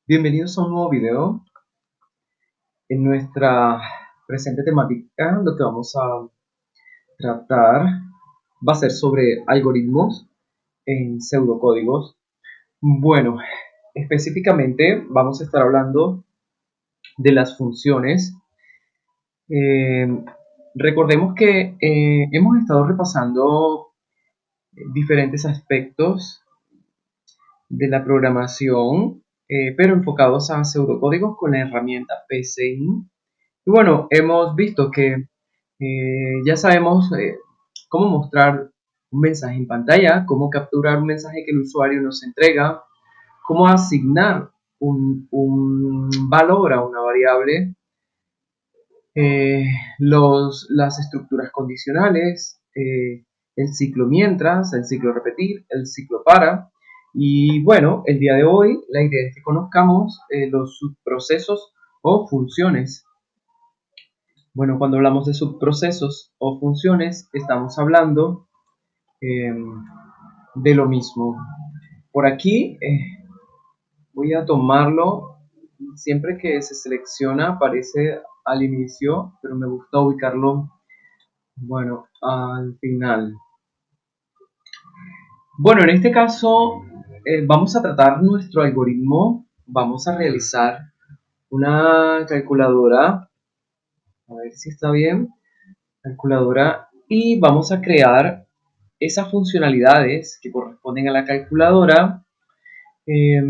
Bienvenidos a un nuevo video. En nuestra presente temática, lo que vamos a tratar va a ser sobre algoritmos en pseudocódigos. Bueno, específicamente vamos a estar hablando de las funciones. Eh, Recordemos que hemos estado repasando diferentes aspectos de la programación, pero enfocados a pseudocódigos con la herramienta PCI. Y bueno, hemos visto que ya sabemos cómo mostrar un mensaje en pantalla, cómo capturar un mensaje que el usuario nos entrega, cómo asignar un valor a una variable, eh, las estructuras condicionales, el ciclo mientras, el ciclo repetir, el ciclo para. Y bueno, el día de hoy la idea es que conozcamos los subprocesos o funciones. Bueno, cuando hablamos de subprocesos o funciones, estamos hablando eh, de lo mismo. Por aquí voy a tomarlo. Siempre que se selecciona aparece al inicio, pero me gusta ubicarlo, bueno, al final. Bueno, en este caso vamos a tratar nuestro algoritmo. Vamos a realizar una calculadora. A ver si está bien. Calculadora, y vamos a crear esas funcionalidades que corresponden a la calculadora eh,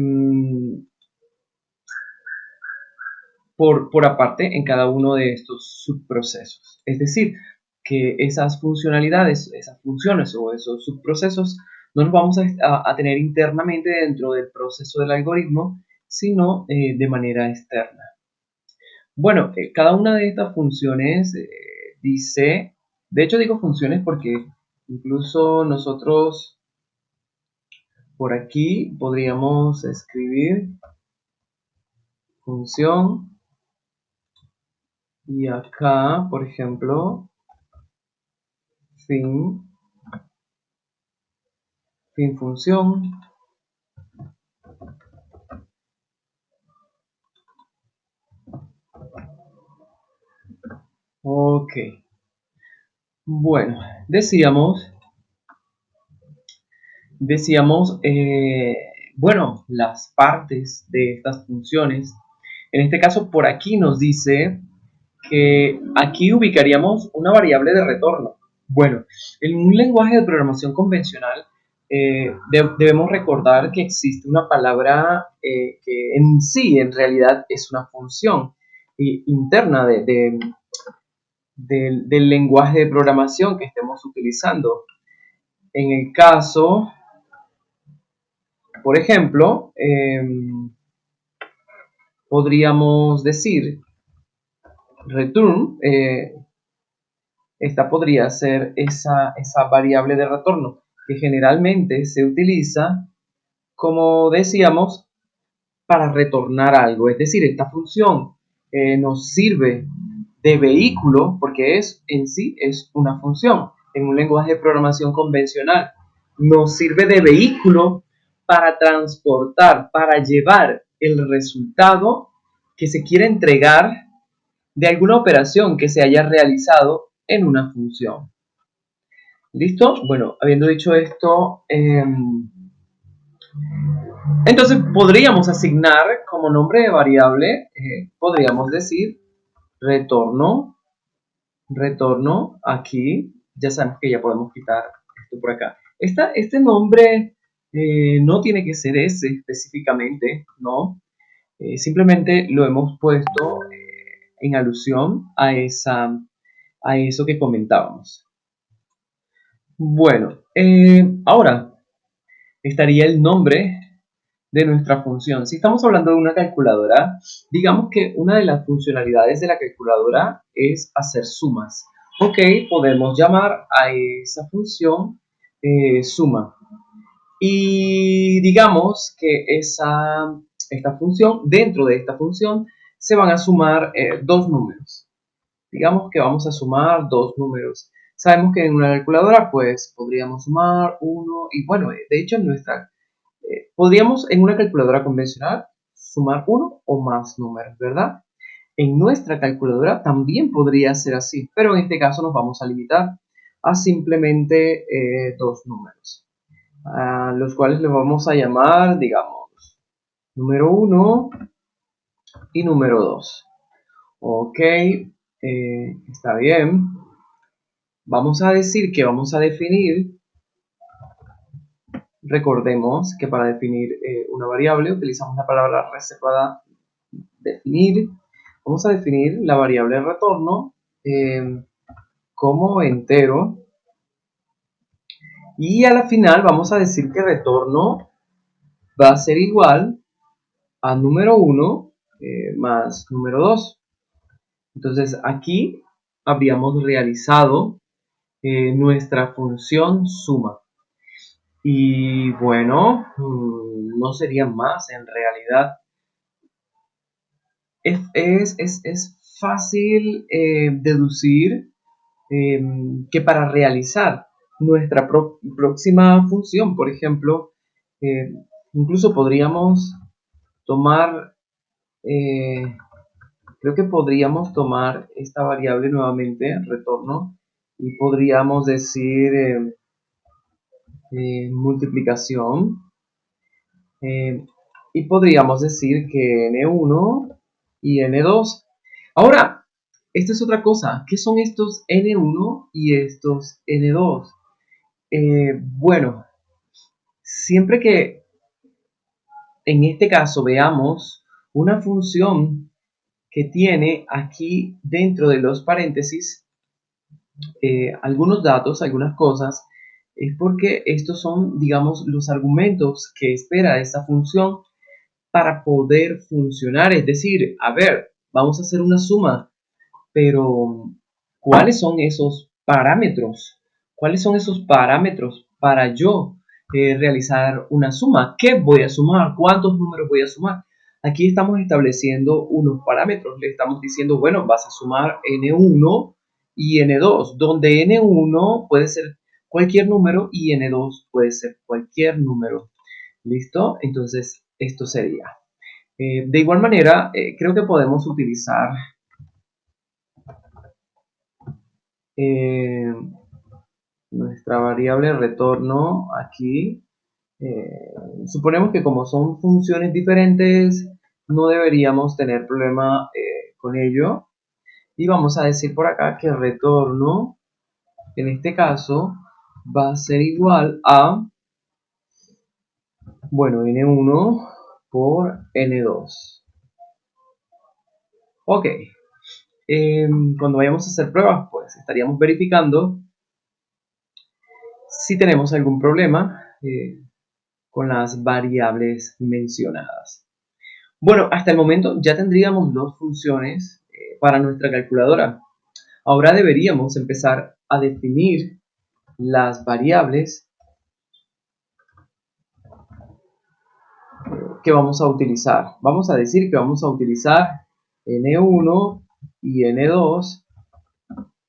por aparte en cada uno de estos subprocesos. Es decir, que esas funcionalidades, esas funciones o esos subprocesos no los vamos a tener internamente dentro del proceso del algoritmo, sino de manera externa. Bueno, cada una de estas funciones dice, de hecho digo funciones porque incluso nosotros por aquí podríamos escribir función y acá, por ejemplo, fin, fin función. Ok, bueno, decíamos, bueno, las partes de estas funciones. En este caso, por aquí nos dice que aquí ubicaríamos una variable de retorno. Bueno, en un lenguaje de programación convencional debemos recordar que existe una palabra que en sí, en realidad, es una función interna del lenguaje de programación que estemos utilizando. En el caso, por ejemplo, podríamos decir return, esta podría ser esa variable de retorno que generalmente se utiliza, como decíamos, para retornar algo. Es decir, esta función nos sirve de vehículo porque en sí es una función. En un lenguaje de programación convencional nos sirve de vehículo para transportar, para llevar el resultado que se quiere entregar de alguna operación que se haya realizado en una función. ¿Listo? Bueno, habiendo dicho esto, entonces podríamos asignar como nombre de variable, podríamos decir retorno, retorno aquí. Ya sabemos que ya podemos quitar esto por acá. Este nombre no tiene que ser ese específicamente, ¿no? Simplemente lo hemos puesto en alusión a eso que comentábamos. Bueno, ahora estaría el nombre de nuestra función. Si estamos hablando de una calculadora, digamos que una de las funcionalidades de la calculadora es hacer sumas. Ok, podemos llamar a esa función suma. Y digamos que esta función, dentro de esta función, se van a sumar dos números. Digamos que vamos a sumar dos números. Sabemos que en una calculadora pues podríamos sumar uno y bueno, de hecho podríamos en una calculadora convencional sumar uno o más números, ¿verdad? En nuestra calculadora también podría ser así, pero en este caso nos vamos a limitar a simplemente dos números, a los cuales les vamos a llamar, digamos, número 1 y número 2. Ok, está bien. Vamos a decir que vamos a definir, recordemos que para definir una variable utilizamos la palabra reservada definir. Vamos a definir la variable retorno como entero, y a la final vamos a decir que retorno va a ser igual a número 1 más número 2. Entonces aquí habríamos realizado nuestra función suma. Y bueno, no sería más en realidad. Es fácil deducir que para realizar nuestra próxima función, por ejemplo, eh, incluso podríamos tomar, creo que podríamos tomar esta variable nuevamente, retorno, y podríamos decir multiplicación, eh, y podríamos decir que n1 y n2. Ahora, esta es otra cosa. ¿Qué son estos n1 y estos n2? Bueno, siempre que en este caso veamos una función que tiene aquí dentro de los paréntesis algunos datos, algunas cosas, es porque estos son, digamos, los argumentos que espera esta función para poder funcionar. Es decir, a ver, vamos a hacer una suma, pero ¿cuáles son esos parámetros? ¿Cuáles son esos parámetros para yo realizar una suma? ¿Qué voy a sumar? ¿Cuántos números voy a sumar? Aquí estamos estableciendo unos parámetros. Le estamos diciendo, bueno, vas a sumar n1 y n2, donde n1 puede ser cualquier número y n2 puede ser cualquier número. ¿Listo? Entonces, esto sería. De igual manera, creo que podemos utilizar eh, nuestra variable retorno aquí. Suponemos que como son funciones diferentes, no deberíamos tener problema con ello. Y vamos a decir por acá que retorno, en este caso, va a ser igual a, bueno, n1 por n2. Ok. Cuando vayamos a hacer pruebas, pues estaríamos verificando si tenemos algún problema con las variables mencionadas. Bueno, hasta el momento ya tendríamos dos funciones para nuestra calculadora. Ahora deberíamos empezar a definir las variables que vamos a utilizar. Vamos a decir que vamos a utilizar n1 y n2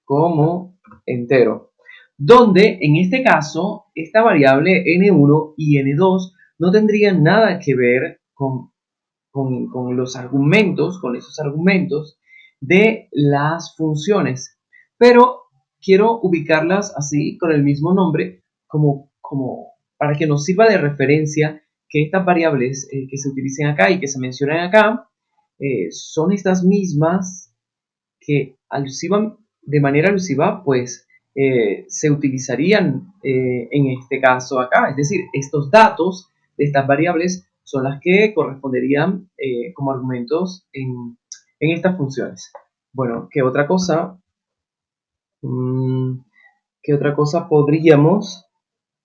como entero, donde en este caso esta variable n1 y n2 no tendrían nada que ver con los argumentos, con esos argumentos de las funciones, pero quiero ubicarlas así con el mismo nombre como para que nos sirva de referencia que estas variables que se utilicen acá y que se mencionan acá son estas mismas que de manera alusiva pues se utilizarían en este caso acá, es decir, estos datos de estas variables son las que corresponderían como argumentos en estas funciones. Bueno, ¿qué otra cosa? ¿Qué otra cosa podríamos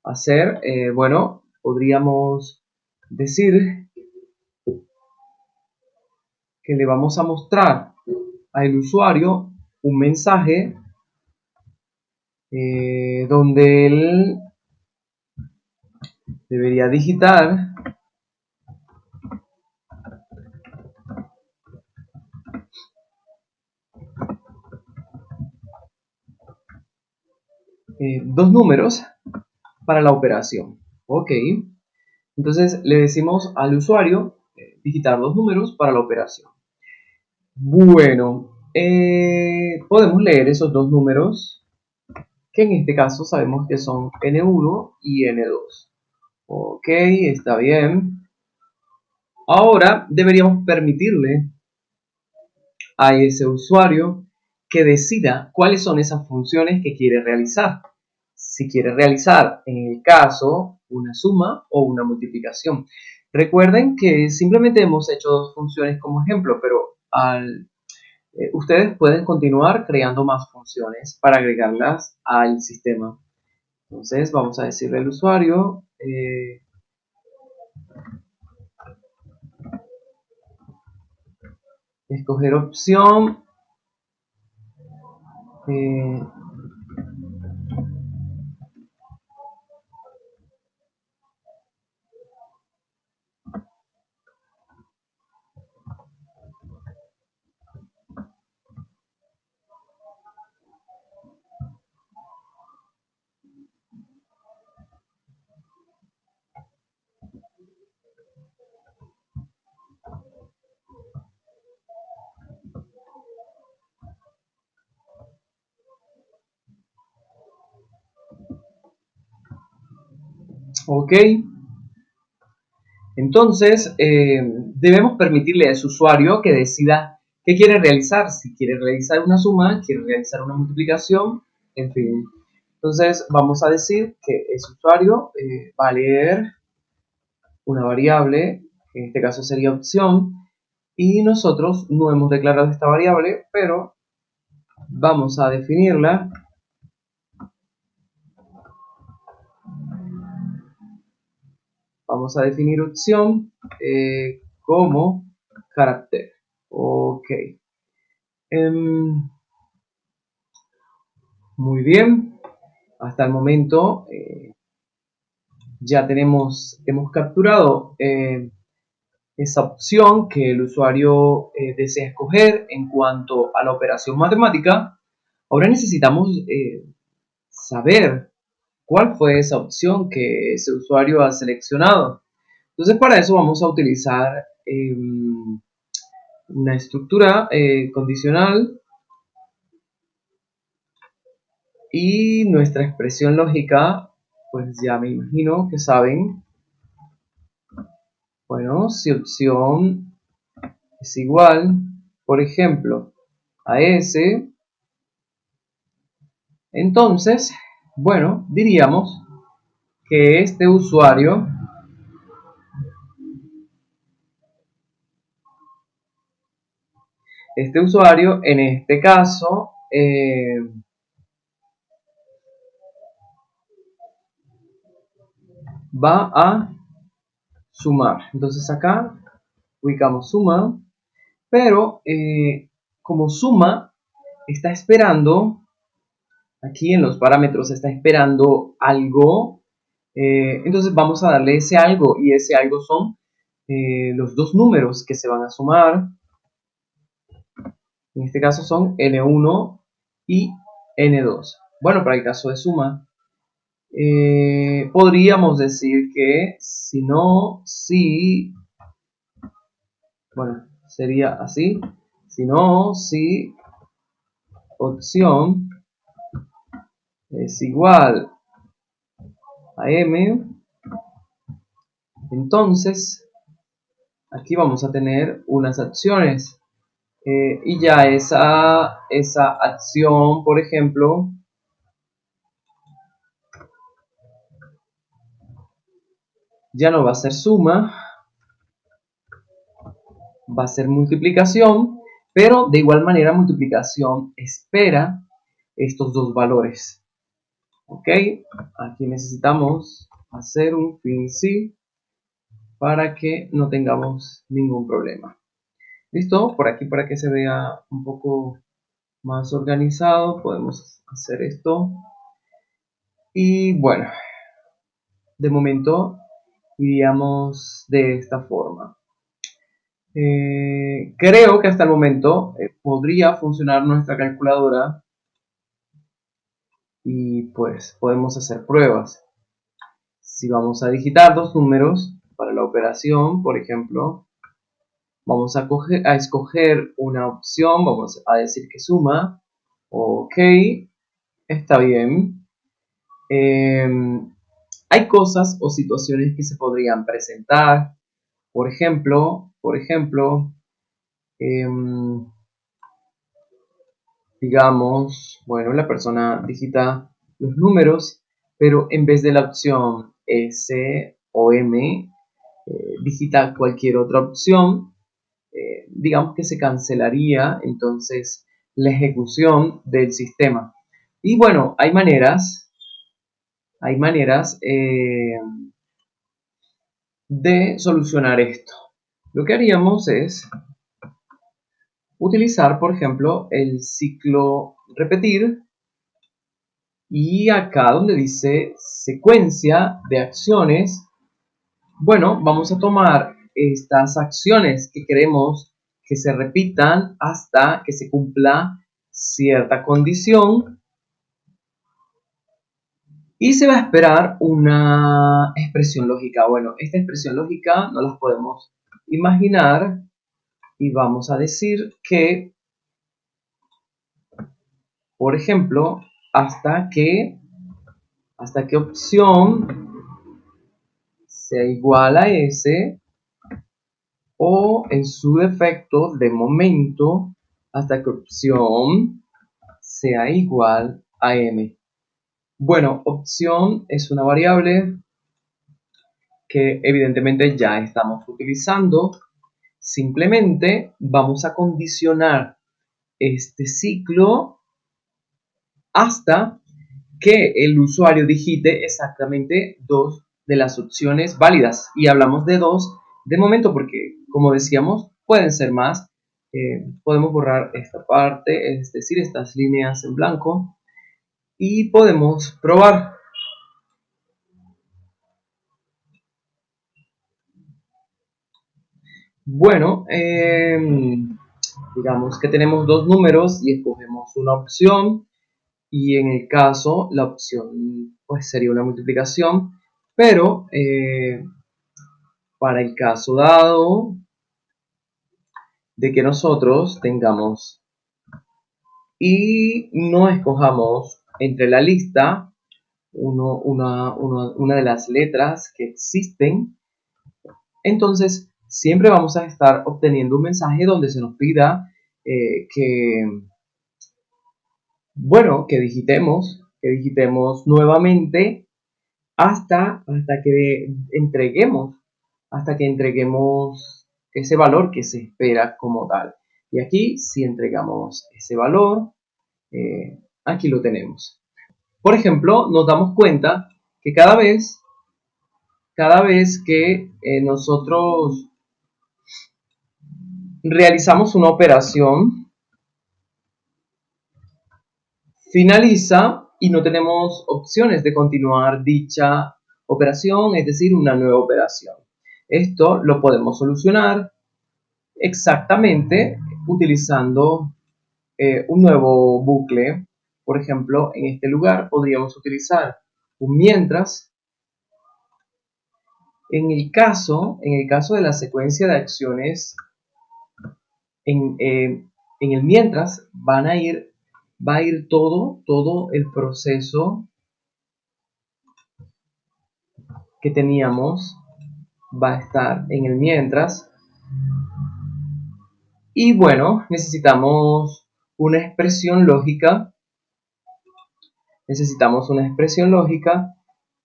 hacer? Bueno, podríamos decir que le vamos a mostrar al usuario un mensaje donde él debería digitar dos números para la operación. Ok, entonces le decimos al usuario, digitar dos números para la operación. Bueno, podemos leer esos dos números, que en este caso sabemos que son N1 y N2. Ok, está bien. Ahora deberíamos permitirle a ese usuario que decida cuáles son esas funciones que quiere realizar. Si quiere realizar, en el caso, una suma o una multiplicación. Recuerden que simplemente hemos hecho dos funciones como ejemplo, pero ustedes pueden continuar creando más funciones para agregarlas al sistema. Entonces vamos a decirle al usuario, escoger opción, eh, ok. Entonces, debemos permitirle a ese usuario que decida qué quiere realizar, si quiere realizar una suma, quiere realizar una multiplicación, en fin. Entonces, vamos a decir que ese usuario va a leer una variable, que en este caso sería opción, y nosotros no hemos declarado esta variable, pero vamos a definirla. Vamos a definir opción como carácter. Ok. Muy bien. Hasta el momento ya hemos capturado esa opción que el usuario desea escoger en cuanto a la operación matemática. Ahora necesitamos saber cuál fue esa opción que ese usuario ha seleccionado. Entonces para eso vamos a utilizar una estructura condicional y nuestra expresión lógica, pues ya me imagino que saben. Bueno, si opción es igual, por ejemplo, a S, entonces, bueno, diríamos que este usuario en este caso, va a sumar. Entonces acá ubicamos suma, pero como suma está esperando, aquí en los parámetros está esperando algo, entonces vamos a darle ese algo, y ese algo son los dos números que se van a sumar. En este caso son N1 y N2. Bueno, para el caso de suma, podríamos decir que si no, si, bueno, sería así, si no, si opción es igual a M, entonces aquí vamos a tener unas acciones y ya esa acción, por ejemplo, ya no va a ser suma, va a ser multiplicación, pero de igual manera multiplicación espera estos dos valores. Ok, aquí necesitamos hacer un fin sí para que no tengamos ningún problema. Listo, por aquí para que se vea un poco más organizado podemos hacer esto. Y bueno, de momento iríamos de esta forma. Creo que hasta el momento podría funcionar nuestra calculadora y pues podemos hacer pruebas. Si vamos a digitar dos números para la operación, por ejemplo, Vamos a escoger una opción, vamos a decir que suma. Ok, está bien. Hay cosas o situaciones que se podrían presentar. Por ejemplo, em, digamos, bueno, la persona digita los números, pero en vez de la opción S o M, digita cualquier otra opción. Digamos que se cancelaría entonces la ejecución del sistema. Y bueno, hay maneras de solucionar esto. Lo que haríamos es utilizar, por ejemplo, el ciclo repetir, y acá donde dice secuencia de acciones, bueno, vamos a tomar estas acciones que queremos que se repitan hasta que se cumpla cierta condición, y se va a esperar una expresión lógica. Bueno, esta expresión lógica no la podemos imaginar y vamos a decir que, por ejemplo, hasta que opción sea igual a S, o en su defecto, de momento, hasta que opción sea igual a M. Bueno, opción es una variable que evidentemente ya estamos utilizando. Simplemente vamos a condicionar este ciclo hasta que el usuario digite exactamente dos de las opciones válidas. Y hablamos de dos de momento porque, como decíamos, pueden ser más. Podemos borrar esta parte, es decir, estas líneas en blanco, y podemos probar. Bueno, digamos que tenemos dos números y escogemos una opción, y en el caso la opción pues sería una multiplicación, pero para el caso dado de que nosotros tengamos y no escojamos entre la lista una de las letras que existen, entonces siempre vamos a estar obteniendo un mensaje donde se nos pida que, bueno, que digitemos nuevamente hasta que entreguemos ese valor que se espera como tal. Y aquí, si entregamos ese valor, aquí lo tenemos. Por ejemplo, nos damos cuenta que cada vez que nosotros realizamos una operación, finaliza y no tenemos opciones de continuar dicha operación, es decir, una nueva operación. Esto lo podemos solucionar exactamente utilizando un nuevo bucle. Por ejemplo, en este lugar podríamos utilizar un mientras. En el caso de la secuencia de acciones, en el mientras va a ir todo el proceso que teníamos, va a estar en el mientras. Y bueno, necesitamos una expresión lógica,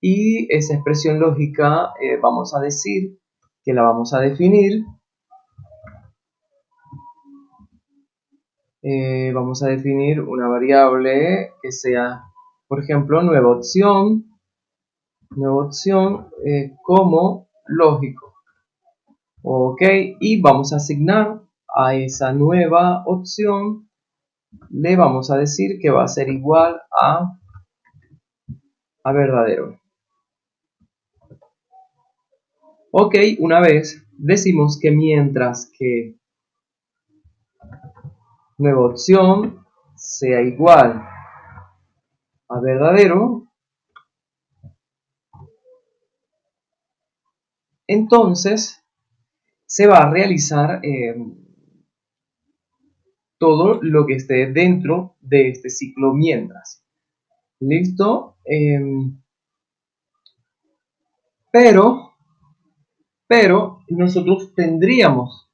y esa expresión lógica vamos a decir que la vamos a definir. Vamos a definir una variable que sea, por ejemplo, nueva opción como lógico. Ok, y vamos a asignar a esa nueva opción, le vamos a decir que va a ser igual a verdadero. Ok, una vez decimos que mientras que nueva opción sea igual a verdadero, entonces se va a realizar todo lo que esté dentro de este ciclo mientras. ¿Listo? Pero, nosotros tendríamos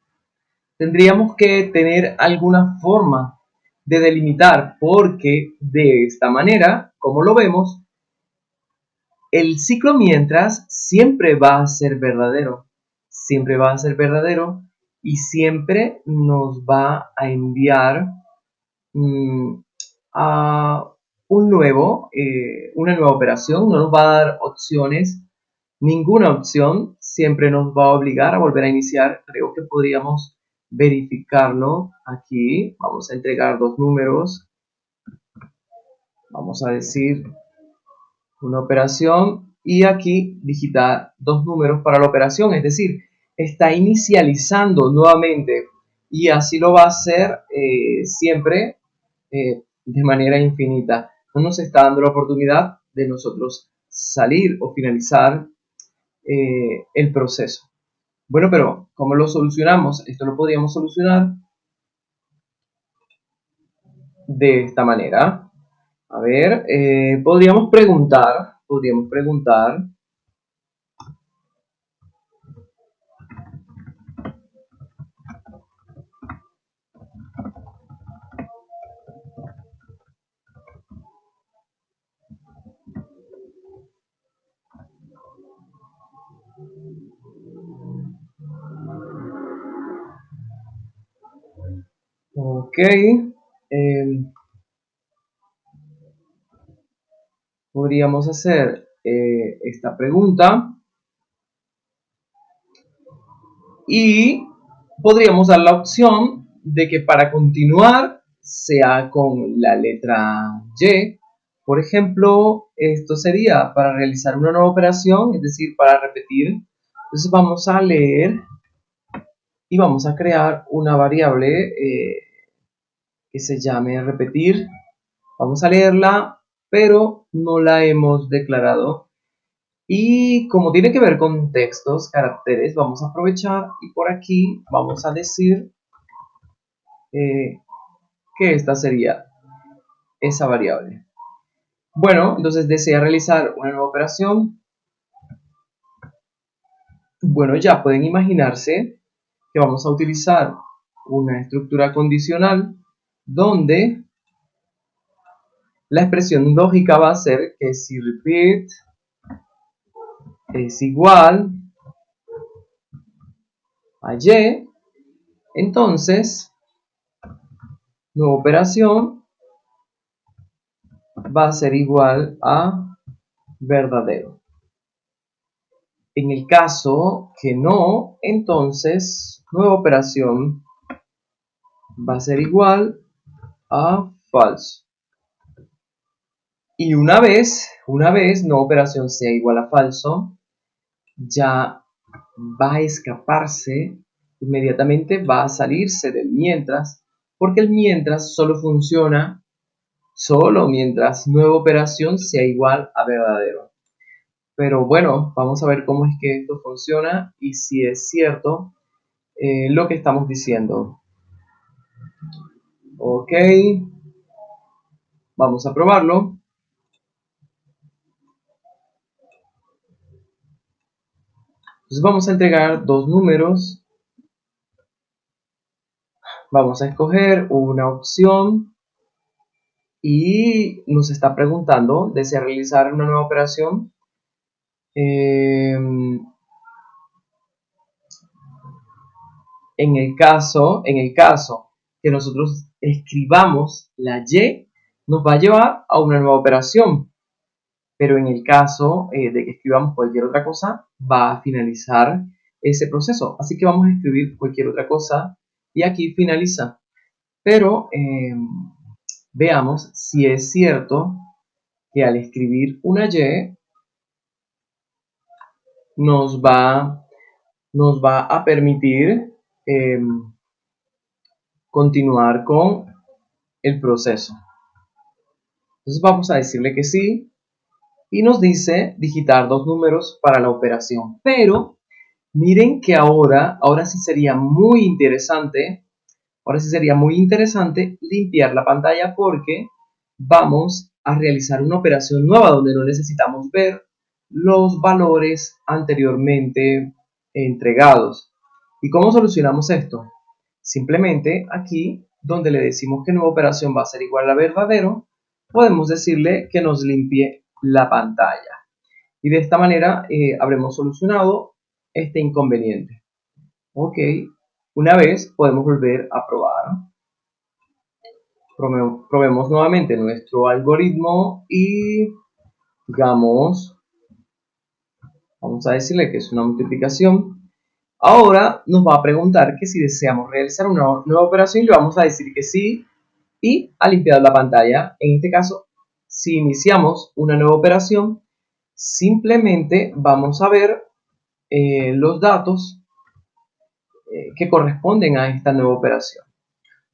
que tener alguna forma de delimitar, porque de esta manera, como lo vemos, el ciclo mientras siempre va a ser verdadero, siempre va a ser verdadero y siempre nos va a enviar mm, a una nueva operación, no nos va a dar opciones, ninguna opción, siempre nos va a obligar a volver a iniciar. Creo que podríamos verificarlo aquí. Vamos a entregar dos números, vamos a decir una operación y aquí digitar dos números para la operación, es decir, está inicializando nuevamente y así lo va a hacer siempre de manera infinita. No nos está dando la oportunidad de nosotros salir o finalizar el proceso. Bueno, pero ¿cómo lo solucionamos? Esto lo podríamos solucionar de esta manera. A ver, podríamos preguntar, ok, podríamos hacer esta pregunta y podríamos dar la opción de que para continuar sea con la letra Y. Por ejemplo, esto sería para realizar una nueva operación, es decir, para repetir. Entonces vamos a leer y vamos a crear una variable que se llame repetir. Vamos a leerla, pero no la hemos declarado. Y como tiene que ver con textos, caracteres, vamos a aprovechar y por aquí vamos a decir eh, que esta sería esa variable. Bueno, entonces desea realizar una nueva operación. Bueno, ya pueden imaginarse que vamos a utilizar una estructura condicional donde la expresión lógica va a ser que si repeat es igual a y, entonces nueva operación va a ser igual a verdadero. En el caso que no, entonces nueva operación va a ser igual a falso. Y una vez nueva operación sea igual a falso, ya va a escaparse, inmediatamente va a salirse del mientras, porque el mientras solo funciona solo mientras nueva operación sea igual a verdadero. Pero bueno, vamos a ver cómo es que esto funciona y si es cierto lo que estamos diciendo. Ok, vamos a probarlo. Entonces vamos a entregar dos números. Vamos a escoger una opción y nos está preguntando, ¿desea realizar una nueva operación? En el caso que nosotros escribamos la Y, nos va a llevar a una nueva operación. Pero en el caso de que escribamos cualquier otra cosa, va a finalizar ese proceso. Así que vamos a escribir cualquier otra cosa y aquí finaliza. Pero veamos si es cierto que al escribir una Y nos va, nos va a permitir eh, continuar con el proceso. Entonces vamos a decirle que sí y nos dice digitar dos números para la operación. Pero Miren que ahora sí sería muy interesante limpiar la pantalla porque vamos a realizar una operación nueva donde no necesitamos ver los valores anteriormente entregados. ¿Y cómo solucionamos esto? Simplemente aquí, donde le decimos que nueva operación va a ser igual a verdadero, podemos decirle que nos limpie la pantalla. Y de esta manera habremos solucionado este inconveniente. Ok, una vez podemos volver a probar. Probemos nuevamente nuestro algoritmo y digamos, vamos a decirle que es una multiplicación. Ahora nos va a preguntar que si deseamos realizar una nueva operación y le vamos a decir que sí y ha limpiado la pantalla. En este caso, si iniciamos una nueva operación, simplemente vamos a ver los datos que corresponden a esta nueva operación.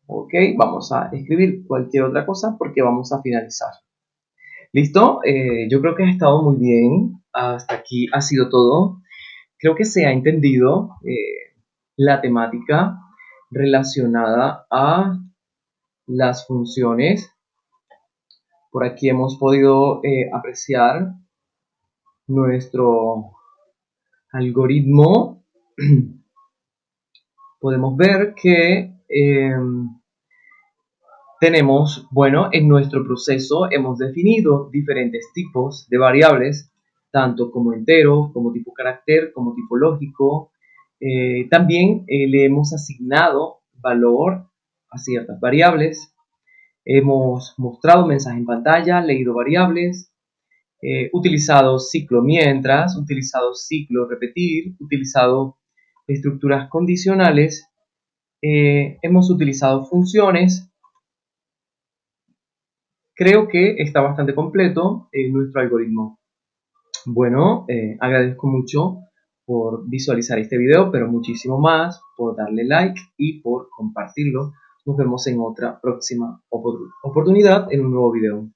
Ok, vamos a escribir cualquier otra cosa porque vamos a finalizar. ¿Listo? Yo creo que ha estado muy bien. Hasta aquí ha sido todo. Creo que se ha entendido la temática relacionada a las funciones. Por aquí hemos podido apreciar nuestro algoritmo. Podemos ver que tenemos, bueno, en nuestro proceso hemos definido diferentes tipos de variables, tanto como entero, como tipo carácter, como tipo lógico. También le hemos asignado valor a ciertas variables. Hemos mostrado mensaje en pantalla, leído variables, utilizado ciclo mientras, utilizado ciclo repetir, utilizado estructuras condicionales, hemos utilizado funciones. Creo que está bastante completo nuestro algoritmo. Bueno, agradezco mucho por visualizar este video, pero muchísimo más por darle like y por compartirlo. Nos vemos en otra próxima oportunidad en un nuevo video.